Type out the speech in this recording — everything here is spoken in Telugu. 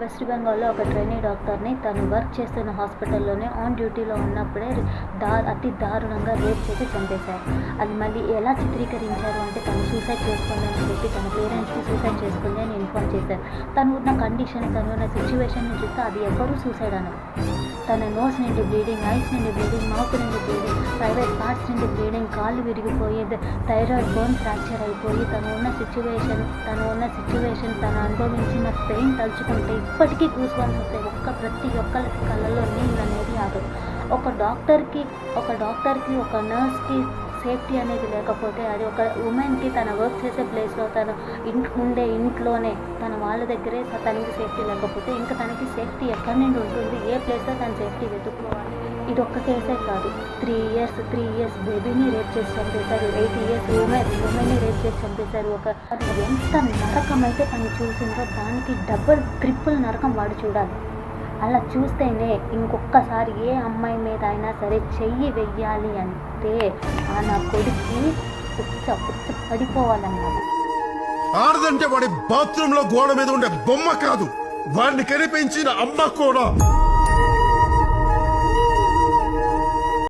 వెస్ట్ బెంగాల్లో ఒక ట్రైనీ డాక్టర్ని తను వర్క్ చేస్తున్న హాస్పిటల్లోనే ఆన్ డ్యూటీలో ఉన్నప్పుడే అతి దారుణంగా రేప్ చేసి చంపేశారు. అది మళ్ళీ ఎలా చిత్రీకరించారు అంటే తను సూసైడ్ చేసుకుందని చెప్పి తన పేరెంట్స్కి సూసైడ్ చేసుకుంది అని ఇన్ఫార్మ్ చేశారు. తను ఉన్న కండిషన్, తను ఉన్న సిచ్యువేషన్ని చూస్తే అది ఎవరూ సూసైడ్ అనరు. తన నోస్ నుండి బ్లీడింగ్, ఐస్ నుండి బ్లీడింగ్, మౌత్ నుండి బ్లీడింగ్, ప్రైవేట్ పార్ట్స్ నుండి బ్లీడింగ్, కాళ్ళు విరిగిపోయి, థైరాయిడ్ బోన్ ఫ్రాక్చర్ అయిపోయి, తను ఉన్న సిచ్యువేషన్, తను అనుభవించిన పెయిన్ తలుచుకుంటే ఇప్పటికీ గూస్ బంప్స్ వస్తాయి. ప్రతి ఒక్కరికి కళ్ళల్లో నీళ్ళు అనేది ఆగదు. ఒక డాక్టర్కి ఒక నర్స్కి సేఫ్టీ అనేది లేకపోతే, అది ఒక ఉమెన్కి తన వర్క్ చేసే ప్లేస్లో, తను ఉండే ఇంట్లోనే తన వాళ్ళ దగ్గరే తనకి సేఫ్టీ లేకపోతే ఇంకా తనకి సేఫ్టీ ఎక్కడి నుండి ఉంటుంది? ఏ ప్లేస్లో తన సేఫ్టీ వెతుక్కోవాలి? ఇది ఒక్క కేసే కాదు. 3 ఇయర్స్ బేబీని రేప్ చేసి చంపేశారు. 8 ఇయర్స్ ఉమెన్ని రేప్ చేసి చంపేశారు. ఎంత నరకం అయితే తను చూసిందో దానికి డబుల్ ట్రిపుల్ నరకం వాడు చూడాలి. అలా చూస్తేనే ఇంకొకసారి ఏ అమ్మాయి మీద అయినా సరే చెయ్యి వెయ్యాలి అంటే నా కొడుక్కి పుచ్చ పడిపోవాలన్నమాట. ఆడదంటే వాడి బాత్రూంలో గోడ మీద ఉండే బొమ్మ కాదు, వాడిని కనిపించిన అమ్మ కూడా.